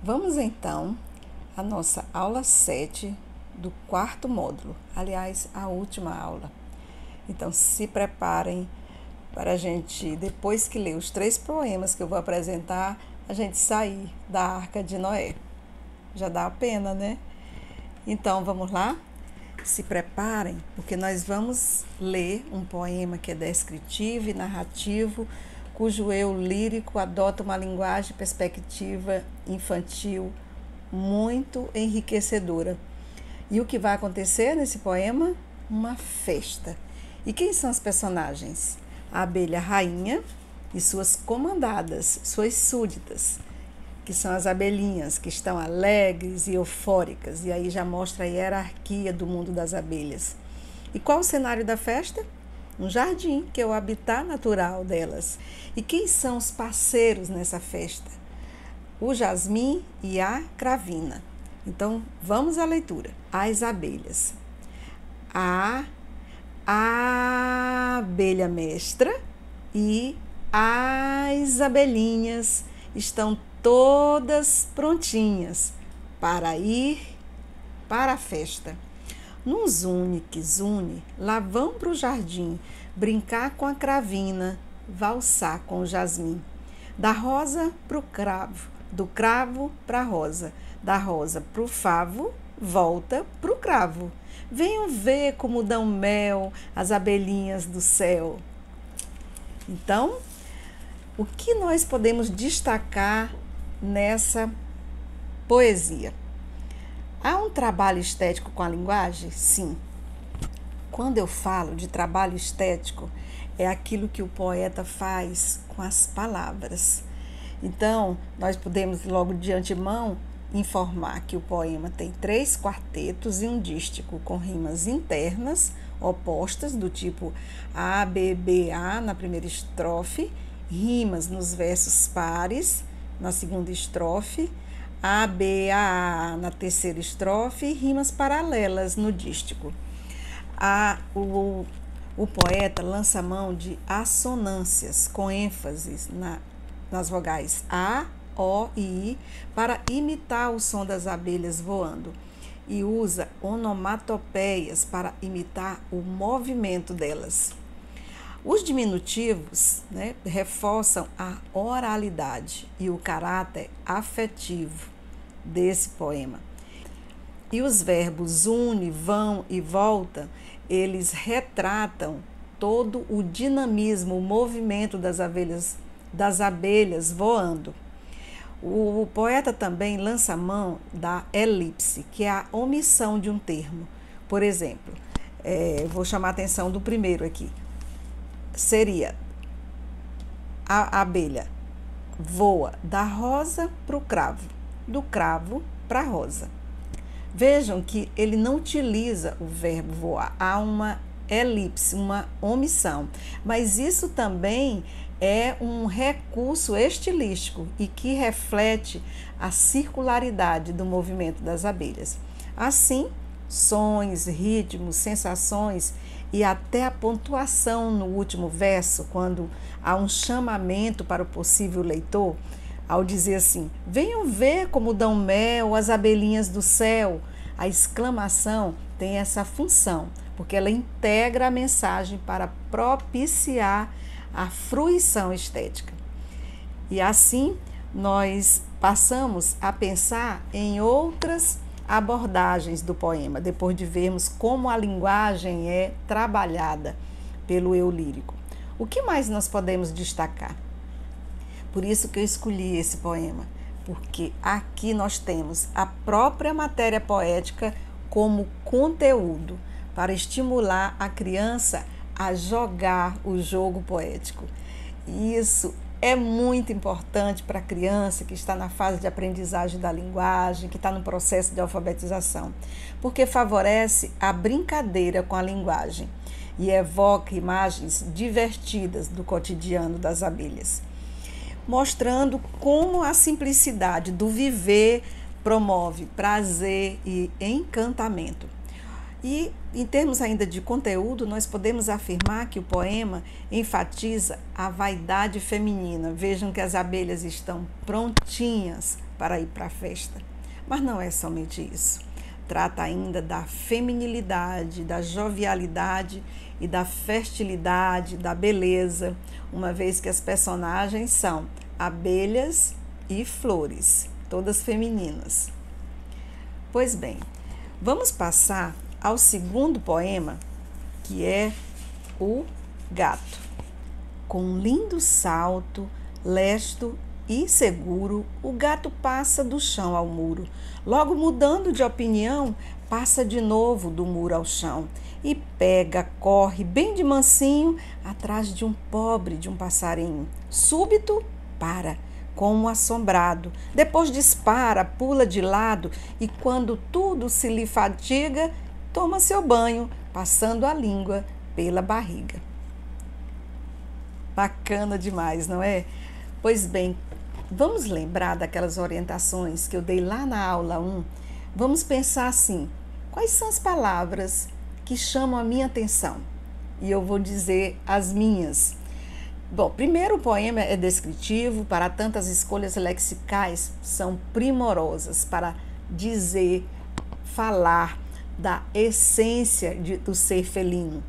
Vamos então à nossa aula 7 do quarto módulo, aliás, a última aula. Então, se preparem para a gente, depois que ler os 3 poemas que eu vou apresentar, a gente sair da Arca de Noé. Já dá a pena, né? Então, vamos lá? Se preparem, porque nós vamos ler um poema que é descritivo e narrativo, cujo eu lírico adota uma linguagem e perspectiva infantil muito enriquecedora. E o que vai acontecer nesse poema? Uma festa. E quem são as personagens? A abelha rainha e suas comandadas, suas súditas, que são as abelhinhas, que estão alegres e eufóricas, e aí já mostra a hierarquia do mundo das abelhas. E qual o cenário da festa? Um jardim, que é o habitat natural delas. E quem são os parceiros nessa festa? O jasmim e a cravina. Então, vamos à leitura. As abelhas. A abelha mestra e as abelhinhas estão todas prontinhas para ir para a festa. Num zune que zune, lá vão para o jardim brincar com a cravina, valsar com o jasmim. Da rosa para o cravo, do cravo para a rosa, da rosa para o favo, volta para o cravo. Venham ver como dão mel as abelhinhas do céu. Então, o que nós podemos destacar nessa poesia? Há um trabalho estético com a linguagem? Sim. Quando eu falo de trabalho estético, é aquilo que o poeta faz com as palavras. Então, nós podemos logo de antemão informar que o poema tem 3 quartetos e um dístico com rimas internas opostas, do tipo A, B, B, A na primeira estrofe, rimas nos versos pares na segunda estrofe, A, B, A na terceira estrofe e rimas paralelas no dístico. O poeta lança mão de assonâncias com ênfase nas vogais A, O e I para imitar o som das abelhas voando e usa onomatopeias para imitar o movimento delas. Os diminutivos, reforçam a oralidade e o caráter afetivo desse poema. E os verbos une, vão e volta, eles retratam todo o dinamismo, o movimento das abelhas voando. O poeta também lança mão da elipse, que é a omissão de um termo. Por exemplo, vou chamar a atenção do primeiro aqui. Seria a abelha voa da rosa para o cravo, do cravo para a rosa. Vejam que ele não utiliza o verbo voar, há uma elipse, uma omissão, mas isso também é um recurso estilístico e que reflete a circularidade do movimento das abelhas. Assim, sons, ritmos, sensações e até a pontuação no último verso, quando há um chamamento para o possível leitor, ao dizer assim: venham ver como dão mel as abelhinhas do céu. A exclamação tem essa função, porque ela integra a mensagem para propiciar a fruição estética. E assim, nós passamos a pensar em outras abordagens do poema, depois de vermos como a linguagem é trabalhada pelo eu lírico. O que mais nós podemos destacar? Por isso que eu escolhi esse poema, porque aqui nós temos a própria matéria poética como conteúdo para estimular a criança a jogar o jogo poético. E isso é muito importante para a criança que está na fase de aprendizagem da linguagem, que está no processo de alfabetização, porque favorece a brincadeira com a linguagem e evoca imagens divertidas do cotidiano das abelhas, mostrando como a simplicidade do viver promove prazer e encantamento. E, em termos ainda de conteúdo, nós podemos afirmar que o poema enfatiza a vaidade feminina. Vejam que as abelhas estão prontinhas para ir para a festa. Mas não é somente isso. Trata ainda da feminilidade, da jovialidade e da fertilidade, da beleza, uma vez que as personagens são abelhas e flores, todas femininas. Pois bem, vamos passar ao segundo poema, que é o gato. Com um lindo salto, lesto e seguro, o gato passa do chão ao muro. Logo mudando de opinião, passa de novo do muro ao chão e pega, corre bem de mansinho atrás de um passarinho. Súbito, para, como assombrado. Depois dispara, pula de lado e quando tudo se lhe fatiga, toma seu banho, passando a língua pela barriga. Bacana demais, não é? Pois bem, vamos lembrar daquelas orientações que eu dei lá na aula 1? Vamos pensar assim, quais são as palavras que chamam a minha atenção? E eu vou dizer as minhas. Bom, primeiro o poema é descritivo, para tantas escolhas lexicais são primorosas para dizer, falar da essência do ser felino.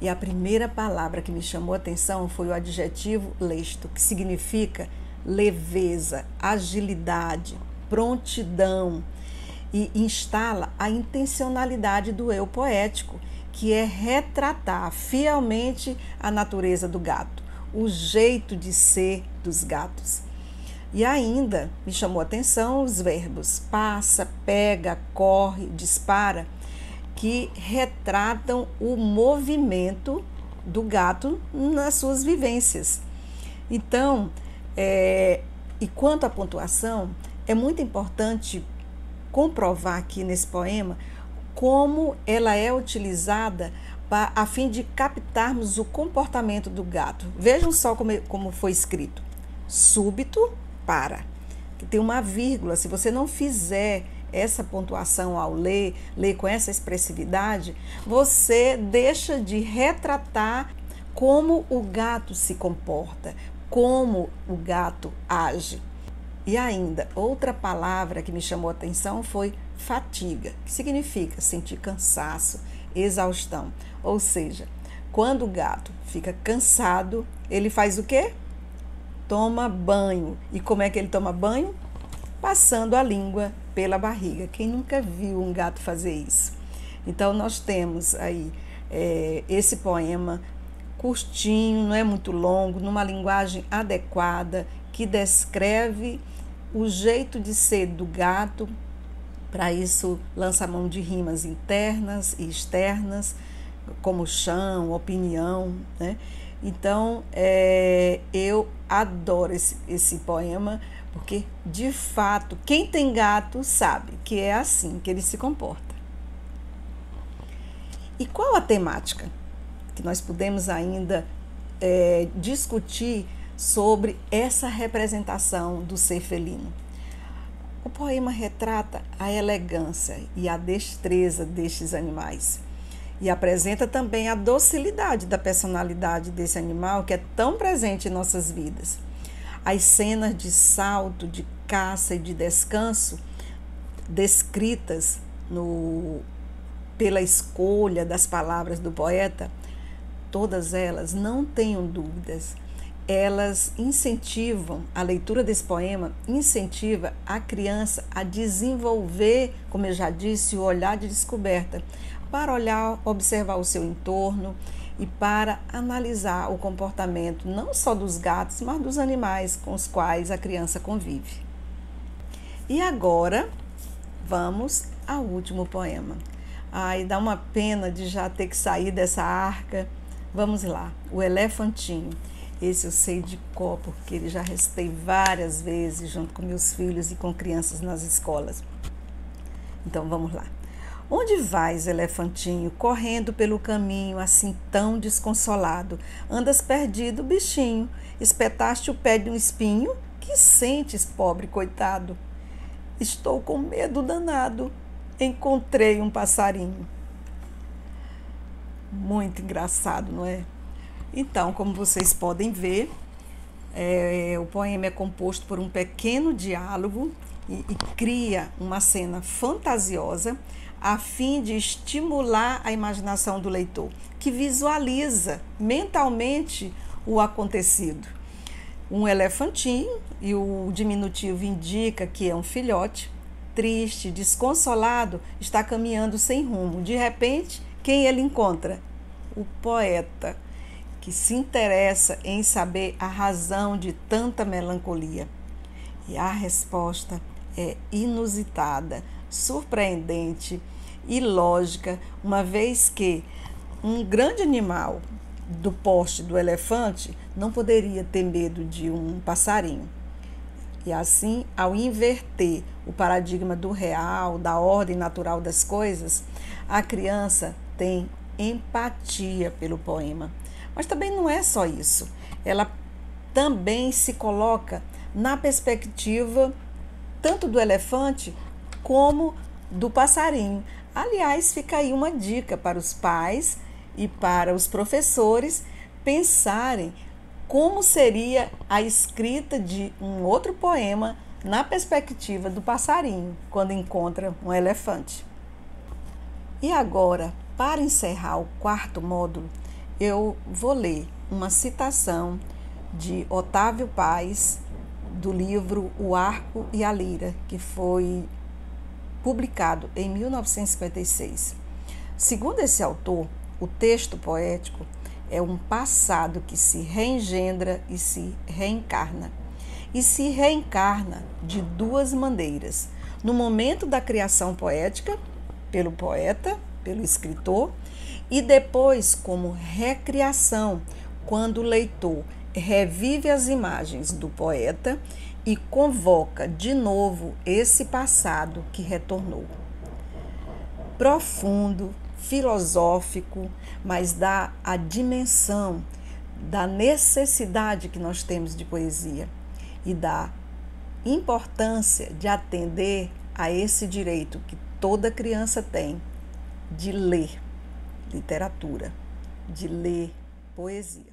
E a primeira palavra que me chamou a atenção foi o adjetivo lesto, que significa leveza, agilidade, prontidão e instala a intencionalidade do eu poético, que é retratar fielmente a natureza do gato, o jeito de ser dos gatos. E ainda me chamou a atenção os verbos passa, pega, corre, dispara, que retratam o movimento do gato nas suas vivências. Então, e quanto à pontuação, é muito importante comprovar aqui nesse poema como ela é utilizada a fim de captarmos o comportamento do gato. Vejam só como foi escrito. Súbito, para. Que tem uma vírgula. Se você não fizer essa pontuação ao ler com essa expressividade, você deixa de retratar como o gato se comporta, como o gato age. E ainda, outra palavra que me chamou a atenção foi fatiga, que significa sentir cansaço, exaustão. Ou seja, quando o gato fica cansado, ele faz o quê? Toma banho. E como é que ele toma banho? Passando a língua pela barriga. Quem nunca viu um gato fazer isso? Então, nós temos aí esse poema curtinho, não é muito longo, numa linguagem adequada, que descreve o jeito de ser do gato. Para isso, lança mão de rimas internas e externas, como chão, opinião, né? Então, eu adoro esse poema, porque, de fato, quem tem gato sabe que é assim que ele se comporta. E qual a temática que nós podemos ainda discutir sobre essa representação do ser felino? O poema retrata a elegância e a destreza destes animais e apresenta também a docilidade da personalidade desse animal que é tão presente em nossas vidas. As cenas de salto, de caça e de descanso descritas pela escolha das palavras do poeta, todas elas, não tenham dúvidas, elas incentivam, a leitura desse poema incentiva a criança a desenvolver, como eu já disse, o olhar de descoberta, para olhar, observar o seu entorno e para analisar o comportamento não só dos gatos, mas dos animais com os quais a criança convive. E agora, vamos ao último poema. Ai, dá uma pena de já ter que sair dessa arca. Vamos lá, O Elefantinho. Esse eu sei de cor, porque ele já recitei várias vezes junto com meus filhos e com crianças nas escolas. Então, vamos lá. Onde vais, elefantinho, correndo pelo caminho, assim tão desconsolado? Andas perdido, bichinho, espetaste o pé de um espinho? Que sentes, pobre coitado? Estou com medo danado, encontrei um passarinho. Muito engraçado, não é? Então, como vocês podem ver, O poema é composto por um pequeno diálogo e cria uma cena fantasiosa a fim de estimular a imaginação do leitor, que visualiza mentalmente o acontecido. Um elefantinho, e o diminutivo indica que é um filhote, triste, desconsolado, está caminhando sem rumo. De repente, quem ele encontra? O poeta, que se interessa em saber a razão de tanta melancolia. E a resposta é inusitada, surpreendente e lógica, uma vez que um grande animal do porte do elefante não poderia ter medo de um passarinho. E assim, ao inverter o paradigma do real, da ordem natural das coisas, a criança tem empatia pelo poema. Mas também não é só isso. Ela também se coloca na perspectiva tanto do elefante como do passarinho. Aliás, fica aí uma dica para os pais e para os professores pensarem como seria a escrita de um outro poema na perspectiva do passarinho, quando encontra um elefante. E agora, para encerrar o quarto módulo, eu vou ler uma citação de Otávio Paz, do livro O Arco e a Lira, que foi publicado em 1956. Segundo esse autor, o texto poético é um passado que se reengendra e se reencarna. E se reencarna de duas maneiras. No momento da criação poética, pelo poeta, pelo escritor, e depois como recriação, quando o leitor revive as imagens do poeta e convoca de novo esse passado que retornou. Profundo, filosófico, mas dá a dimensão da necessidade que nós temos de poesia e da importância de atender a esse direito que toda criança tem de ler literatura, de ler poesia.